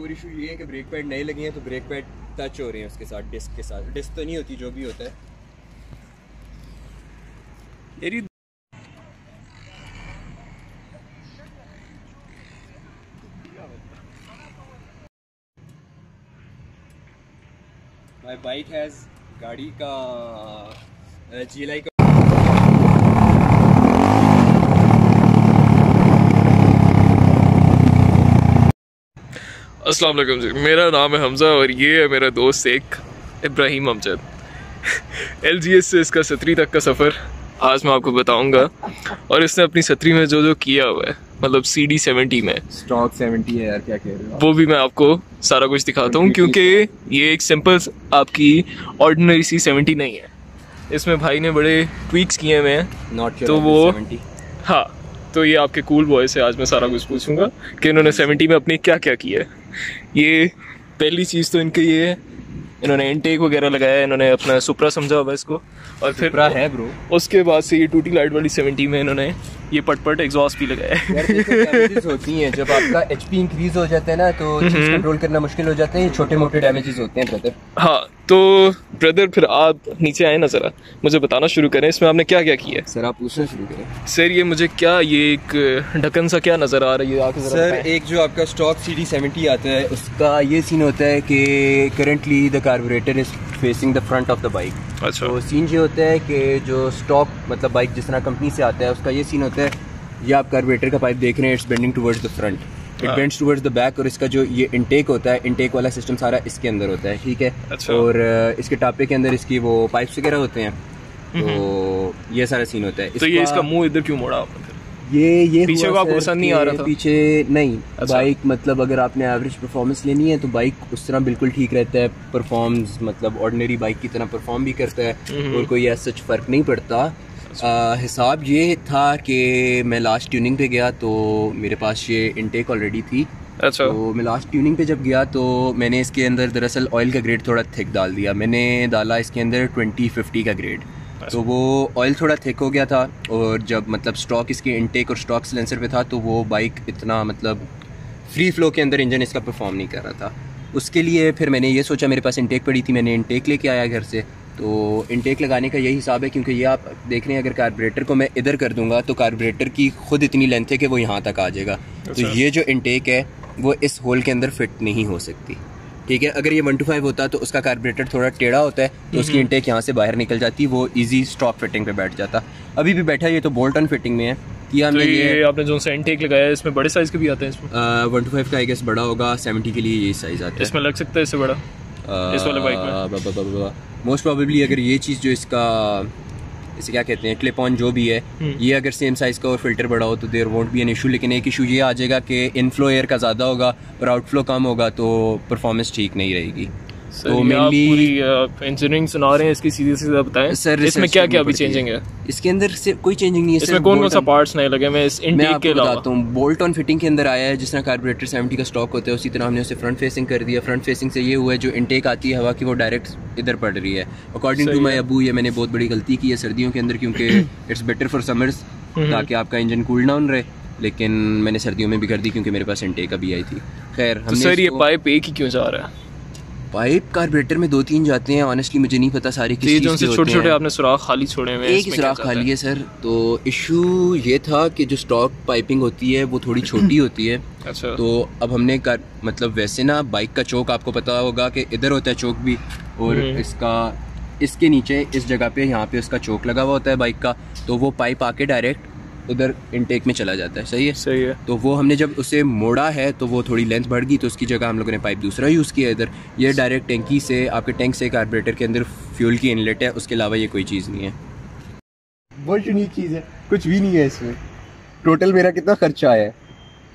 और इशू ये है कि ब्रेक पैड नहीं लगे हैं तो ब्रेक पैड टच हो रहे हैं उसके साथ, डिस्क के साथ। डिस्क तो नहीं होती, जो भी होता है। माय बाइक हैज़ गाड़ी का GLI का। अस्सलाम वालेकुम जी, मेरा नाम है हमज़ा और ये है मेरा दोस्त एक इब्राहिम अमजद। LGS से इसका 7वीं तक का सफ़र आज मैं आपको बताऊंगा। और इसने अपनी 7वीं में जो किया हुआ है, मतलब CD 70 में, स्टॉक 70 है यार, क्या कह रहे हो? वो भी मैं आपको सारा कुछ दिखाता हूँ, क्योंकि ये एक सिंपल आपकी ऑर्डिनरी C 70 नहीं है। इसमें भाई ने बड़े ट्वीक्स किए हुए हैं, तो वो 70। हाँ, तो ये आपके कूल बॉय से आज मैं सारा कुछ पूछूंगा कि इन्होंने 70 में अपनी क्या क्या किया है। ये पहली चीज़ तो इनके ये है, इन्होंने इनटेक वगैरह लगाया है, इन्होंने अपना सुपरा समझा हुआ इसको। और फिर है ब्रो, उसके बाद से ये टूटी लाइट वाली 70 में इन्होंने ये पट एग्जॉस्ट भी लगाया है। यार डैमेजेस होती हैं जब आपका HP इंक्रीज हो जाता है ना, तो चीज़ कंट्रोल करना मुश्किल हो जाता है। ये छोटे मोटे डैमेजेस होते हैं ब्रदर। हाँ, तो ब्रदर फिर आप नीचे आए ना, ज़रा मुझे बताना शुरू करें इसमें आपने क्या क्या किया है। सर आप पूछना शुरू करें। सर ये मुझे क्या, ये एक ढक्कन सा क्या नज़र आ रही है आके सर? एक जो आपका स्टॉक CD 70 आता है, उसका ये सीन होता है कि currently the carburettor is facing the front of the bike. अच्छा। तो सीन ये होता है कि जो स्टॉक मतलब बाइक जिस तरह कंपनी से आता है, उसका ये सीन होता है, ये आप कार्बोरेटर का पाइप देख रहे हैं, it's bending towards the front, it bends towards the back. और इसका जो ये इनटेक होता है, इनटेक वाला सिस्टम सारा इसके अंदर होता है, ठीक है। अच्छा। और इसके टापे के अंदर इसकी वो पाइप्स वगैरह होते हैं, तो ये सारा सीन होता है। तो ये इसका मुंह इधर क्यों मोड़ा आपने? ये पीछे को आपको पसंद नहीं आ रहा था? पीछे नहीं। अच्छा। बाइक मतलब अगर आपने एवरेज परफॉर्मेंस लेनी है तो बाइक उस तरह बिल्कुल ठीक रहता है, परफॉर्म्स मतलब ऑर्डिनरी बाइक की तरह परफॉर्म भी करता है और कोई ऐसा सच फर्क नहीं पड़ता। हिसाब ये था कि मैं लास्ट ट्यूनिंग पे गया तो मेरे पास ये इनटेक ऑलरेडी थी। अच्छा। तो मैं लास्ट ट्यूनिंग पे जब गया तो मैंने इसके अंदर दरअसल ऑयल का ग्रेड थोड़ा थिक डाल दिया। मैंने डाला इसके अंदर 2050 का ग्रेड, तो वो ऑयल थोड़ा थिक हो गया था। और जब मतलब स्टॉक इसके इनटेक और स्टॉक सिलेंसर पे था तो वो बाइक इतना मतलब फ्री फ्लो के अंदर इंजन इसका परफॉर्म नहीं कर रहा था। उसके लिए फिर मैंने ये सोचा, मेरे पास इनटेक पड़ी थी, मैंने इनटेक लेके आया घर से। तो इनटेक लगाने का यही हिसाब है, क्योंकि ये आप देख रहे हैं अगर कार्बोरेटर को मैं इधर कर दूंगा तो कार्बोरेटर की खुद इतनी लेंथ है कि वो यहाँ तक आ जाएगा। तो ये जो इनटेक है वो इस होल के अंदर फिट नहीं हो सकती, ठीक है। अगर ये 125 होता तो उसका कार्बोरेटर थोड़ा टेढ़ा होता है, तो उसकी इनटेक यहाँ से बाहर निकल जाती, वो इजी स्टॉक फिटिंग पे बैठ जाता। अभी भी बैठा, ये तो बोल्ट ऑन फिटिंग में है। किया तो मैंने ये आपने जो सा इनटेक लगाया है, इसमें बड़े साइज के भी आते हैं? इसमें 125 का आई गेस बड़ा होगा, 70 के लिए ये साइज आता है। इसमें लग सकता है इससे बड़ा इस वाले बाइक में? मोस्ट प्रोबेबली अगर ये चीज़ जो इसका इसे क्या कहते हैं क्लिप ऑन जो भी है, ये अगर सेम साइज़ का और फिल्टर बड़ा हो तो there won't be an issue. लेकिन एक इशू ये आ जाएगा कि इनफ्लो एयर का ज़्यादा होगा और आउटफ्लो कम होगा, तो परफॉर्मेंस ठीक नहीं रहेगी। तो मेनली इंजीनियरिंग सुना रहे हैं इसकी, सीधे सीधे बताएं सर इसमें क्या क्या अभी चेंजिंग है? इसके अंदर से कोई चेंजिंग नहीं है। इसमें कौन कौन सा पार्ट्स नए लगे? मैं इस इनटेक के अलावा बताता हूँ। बोल्ट ऑन फिटिंग के अंदर आया है, जिस तरह कार्बोरेटर 70 का स्टॉक होता है उसी तरह हमने उसे फ्रंट फेसिंग कर दिया। फ्रंट फेसिंग से ये हुआ है जो इनटेक आती है हवा की वो डायरेक्ट इधर पड़ रही है। अकॉर्डिंग टू माई अबू ये मैंने बहुत बड़ी गलती की है सर्दियों के अंदर, क्योंकि इट्स बेटर फॉर समर्स ताकि आपका इंजन कूल डाउन रहे, लेकिन मैंने सर्दियों में भी कर दी क्योंकि मेरे पास इनटेक अभी आई थी। खैर तो सर ये पाइप एक ही क्यों जा रहा है? पाइप कार्बोरेटर में 2-3 जाते हैं, ऑनेस्टली मुझे नहीं पता सारे किस चीज़ के होते हैं। छोटे आपने सुराख खाली छोड़े हुए हैं? एक ही सुराख खाली है सर। तो इशू ये था कि जो स्टॉक पाइपिंग होती है वो थोड़ी छोटी होती है। अच्छा। तो अब हमने मतलब वैसे ना बाइक का चोक आपको पता होगा कि इधर होता है चोक भी, और इसके नीचे इस जगह पे यहाँ पे उसका चोक लगा हुआ होता है बाइक का, तो वो पाइप आके डायरेक्ट उधर इनटेक में चला जाता है। सही है? सही है। तो वो हमने जब उसे मोड़ा है तो वो थोड़ी लेंथ बढ़ गई, तो उसकी जगह हम लोगों ने पाइप दूसरा यूज़ किया इधर। ये डायरेक्ट टैंकी से आपके टैंक से कार्बोरेटर के अंदर फ्यूल की इनलेट है, उसके अलावा ये कोई चीज़ नहीं है। बहुत यूनिक चीज़ है, कुछ भी नहीं है इसमें। टोटल मेरा कितना खर्चा आया है?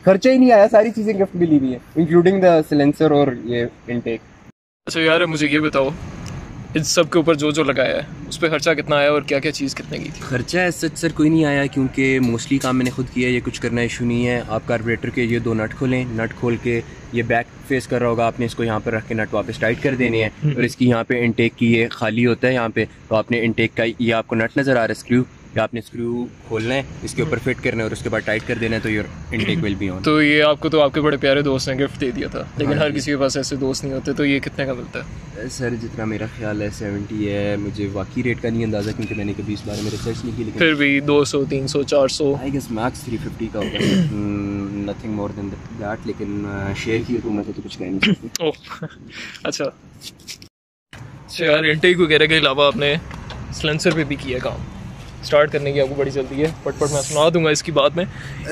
खर्चा ही नहीं आया, सारी चीज़ें गिफ्ट मिली हुई है इंक्लूडिंग द सिलेंसर और ये इनटेक। अच्छा यार मुझे ये बताओ, इस सब के ऊपर जो लगाया है उस पर खर्चा कितना आया और क्या क्या चीज़ कितने की थी? खर्चा ऐसा सर कोई नहीं आया, क्योंकि मोस्टली काम मैंने खुद किया है, ये कुछ करना इशू नहीं है। आप कार्बोरेटर के ये 2 नट खोलें, नट खोल के ये बैक फेस कर रहा होगा, आपने इसको यहाँ पर रख के नट वापस टाइट कर देने हैं। और इसकी यहाँ पे इनटेक की ये खाली होता है यहाँ पे, तो आपने इनटेक का ये आपको नट नज़र आ रहा है स्क्रू, फिर आपने स्क्रू खोलना है, इसके ऊपर फिट करना है और उसके बाद टाइट कर देना है, तो your intake will be on. तो ये आपको तो आपके बड़े प्यारे दोस्त ने गिफ्ट दे दिया था, लेकिन हर किसी के पास ऐसे दोस्त नहीं होते। तो ये कितने का मिलता है? सर जितना मेरा ख्याल है 70 है, मुझे वाकई रेट का नहीं अंदाज़ा क्योंकि मैंने कभी इस बारे में रिसर्च नहीं की, लेकिन फिर भी 200 300 400 आई गेस मैक्स 350 का होगा, नथिंग मोर देन दैट। लेकिन शेयर की तो मैं तो कुछ कह नहीं सकती। ओह अच्छा यार, इनटेक वगैरह के अलावा आपने सिलेंसर पे भी किया काम। स्टार्ट करने की आपको बड़ी जल्दी है, पट मैं सुना दूंगा इसकी बात में।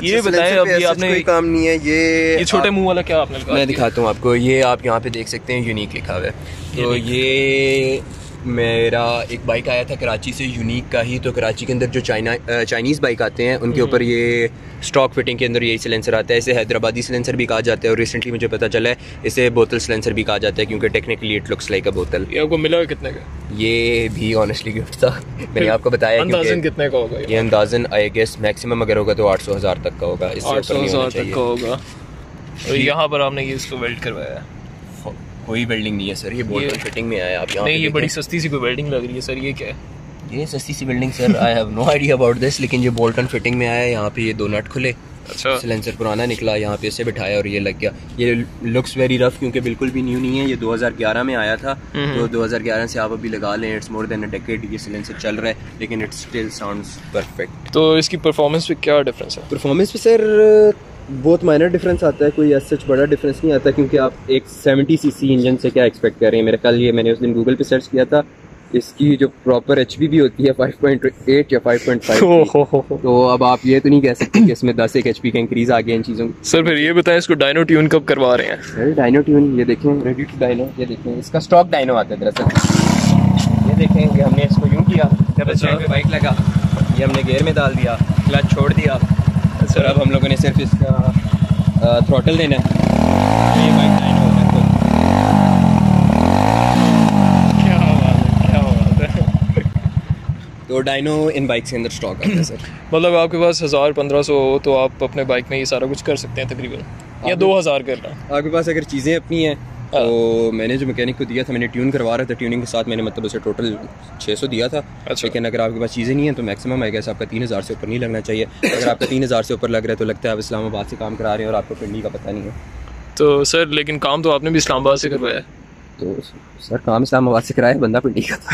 ये बताएं अभी आपने कोई काम नहीं है, ये छोटे मुंह वाला क्या आपने मैं दिखाता हूँ आपको। ये आप यहाँ पे देख सकते हैं यूनिक लिखा हुआ है। तो ये मेरा एक बाइक आया था कराची से, यूनिक का ही। तो कराची के अंदर जो चाइनीज़ बाइक आते हैं उनके ऊपर ये स्टॉक फिटिंग के अंदर यही सिलेंसर आता है। इसे हैदराबादी सिलेंसर भी कहा जाता है और रिसेंटली मुझे पता चला है इसे बोतल सिलेंसर भी कहा जाता है क्योंकि टेक्निकली इट लुक्स लाइक अ बोतल। ये आपको मिला कितने का? ये भी ऑनेस्टली गिफ्ट था, मैंने आपको बताया। अंदाज़न कितने का होगा ये? अंदाज़न आई गेस मैक्सिमम अगर होगा तो 800,000 तक का होगा, इससे ऊपर नहीं होना चाहिए। 800,000 तक का होगा। और यहाँ पर आपने ये इसको वेल्ड करवाया है? कोई वेल्डिंग नहीं है सर, ये बोल्ट फिटिंग में आया। आप यहाँ नहीं, ये बड़ी सस्ती सी कोई वेल्डिंग लग रही है सर, ये क्या है? ये सस्ती सी welding sir, I have no idea about this, लेकिन ये बोल्ट ऑन फिटिंग में आया है। यहाँ पे ये 2 नट खुले, अच्छा, सिलेंसर पुराना निकला, यहाँ पे इसे बिठाया और ये लग गया। ये लुक्स वेरी रफ क्योंकि बिल्कुल भी न्यू नहीं है, ये 2011 में आया था। तो 2011 से आप अभी लगा लें, it's more than a decade ये सिलेंसर चल रहा है, लेकिन इट स्टिल साउंड्स परफेक्ट। तो इसकी परफॉर्मेंस पे क्या डिफरेंस है? परफॉर्मेंस पे सर बहुत माइनर डिफरेंस आता है, कोई ऐसा सच बड़ा डिफरेंस नहीं आता क्योंकि आप एक 70 सीसी इंजन से क्या एक्सपेक्ट कर रहे हैं। मेरे ख्याल ये मैंने उस दिन गूगल पे सर्च किया था, इसकी जो प्रॉपर एचपी भी होती है 5.8 या 5.5। तो अब आप ये तो नहीं कह सकते कि इसमें 10 एक एचपी का इंक्रीज आ गया इन चीज़ों को। सर फिर ये बताएं इसको डायनो ट्यून कब करवा रहे हैं? सर डायनो ट्यून ये देखें, रेडी टू डायनो, ये देखें इसका स्टॉक डायनो आता है दरअसल। ये देखें, ये हमने इसको यूँ किया, जब पे बाइक लगा ये हमने गेयर में डाल दिया, क्लच छोड़ दिया। सर अब हम लोगों ने सिर्फ इसका थ्रॉटल देना है, ये बाइक डायनो होता है। तो डायनो इन बाइक के अंदर स्टॉक आता है सर। मतलब आपके पास 1000-1500 हो तो आप अपने बाइक में ये सारा कुछ कर सकते हैं तकरीबन, या 2000 करना। आपके पास अगर चीज़ें अपनी हैं तो मैंने जो मैकेनिक को दिया था, मैंने ट्यून करवा रहा था, ट्यूनिंग के साथ मैंने मतलब उसे टोटल 600 दिया था। अच्छा। लेकिन अगर आपके पास चीज़ें नहीं हैं तो मैक्सिमम आई गेस आपका 3000 से ऊपर नहीं लगना चाहिए। अगर आपका 3000 से ऊपर लग रहा है तो लगता है आप इस्लामाबाद से काम करा रहे हैं और आपको पिंडी का पता नहीं है। तो सर लेकिन काम तो आपने भी इस्लामाबाद से करवाया है? तो सर काम इस्लामाबाद से कराया, बंदा पिंडी का था।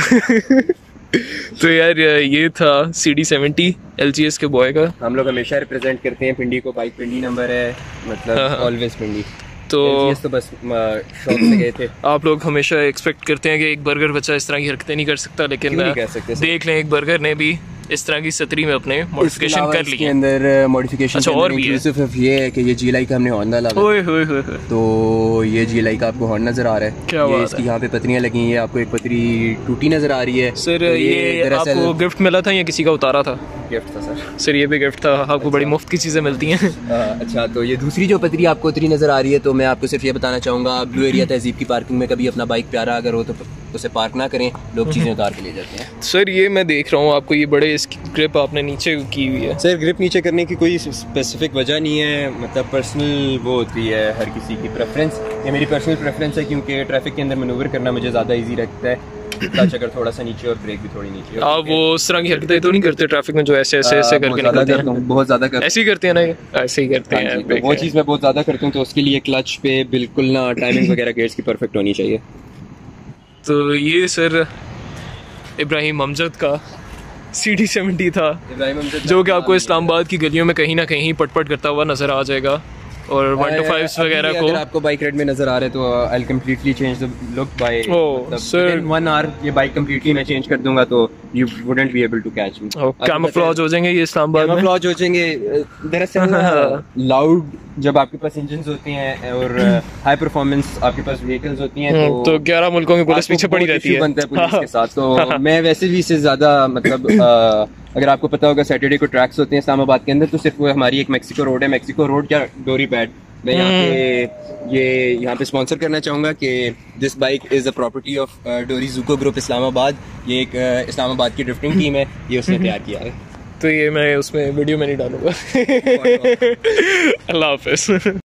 तो यार ये था CD70 LGS के बॉय का। हम लोग हमेशा रिप्रेजेंट करते हैं पिंडी को, बाइक पिंडी नंबर है, मतलब ऑलवेज पिंडी। तो बस शौक से गए थे। आप लोग हमेशा एक्सपेक्ट करते हैं कि एक बर्गर बच्चा इस तरह की हरकतें नहीं कर सकता, लेकिन नहीं कह सकते देख लें एक बर्गर ने भी इस तरह की सतरी में अपने मॉडिफिकेशन कर ली है। अंदर मॉडिफिकेशन अच्छा और भी ये है कि ये GLI का हमने हॉर्न डाला है। तो ये GLI का आपको हॉर्न नजर आ रहा है, क्या ये इसकी यहाँ पे पत्रियां लगी हैं, आपको एक पतरी टूटी नजर आ रही है। सर ये आपको गिफ्ट मिला था या किसी का उतारा था? गिफ्ट था सर ये भी गिफ्ट था। आपको बड़ी मुफ्त की चीज़ें मिलती हैं। अच्छा, तो ये दूसरी जो पतरी आपको उतरी नज़र आ रही है, तो मैं आपको सिर्फ ये बताना चाहूँगा, ब्लू एरिया तहजीब की पार्किंग में कभी अपना बाइक प्यारा अगर हो तो उसे पार्क ना करें, लोग चीज़ें उतार के ले जाते हैं। सर ये मैं देख रहा हूँ आपको ये बड़े इसकी ग्रिप आपने नीचे की हुई है। सर ग्रिप नीचे करने की कोई स्पेसिफिक वजह नहीं है, मतलब पर्सनल वो होती है हर किसी की प्रेफरेंस। ये मेरी पर्सनल प्रेफरेंस है क्योंकि ट्रैफिक के अंदर मैनूवर करना मुझे ज़्यादा ईजी लगता है। क्लच अगर थोड़ा सा नीचे और ब्रेक भी थोड़ी नीचे। आप वो उस तरह की हरकतें तो नहीं करते ट्रैफिक में जो ऐसे करके निकलते हैं? बहुत ज़्यादा करते हैं। ऐसे ही करते हैं ना, ये ऐसे ही करते हैं। तो वो चीज़ मैं बहुत ज़्यादा करता हूँ, तो उसके लिए क्लच पे बिल्कुल ना टाइमिंग वगैरह गेयर्स की परफेक्ट होनी चाहिए। तो ये सर इब्राहिम अमजद का CD70 था, जो कि आपको इस्लामाबाद की गलियों में कहीं ना कहीं पटपट करता हुआ नजर आ जाएगा। और 125 वगैरह को अगर आपको बाइक राइड में नजर आ रहे हैं तो I will completely change the look by sir 1 hour. ये बाइक कंप्लीटली मैं चेंज कर दूंगा तो you wouldn't be able to catch me. Camouflage हो जाएंगे ये इस्लामाबाद में, कैमोफ्लेज हो जाएंगे। दरअसल लाउड जब आपके पास इंजन्स होते हैं और हाई परफॉर्मेंस आपके पास व्हीकल्स होती हैं तो 11 मुल्कों की पुलिस पीछे पड़ी रहती है, बनता है पुलिस के साथ। तो मैं वैसे भी इससे ज्यादा मतलब अगर आपको पता होगा सैटरडे को ट्रैक्स होते हैं इस्लामाबाद के अंदर, तो सिर्फ वो हमारी एक मैक्सिको रोड है, मैक्सिको रोड क्या डोरी पैड, मैं यहाँ पे स्पॉन्सर करना चाहूँगा कि this bike is a property of डोरी ज़ूको ग्रुप इस्लामाबाद। ये एक इस्लामाबाद की ड्रिफ्टिंग टीम है, ये उसने तैयार किया है। तो ये मैं उसमें वीडियो में नहीं डालूंगा। अल्लाह हाफिज़।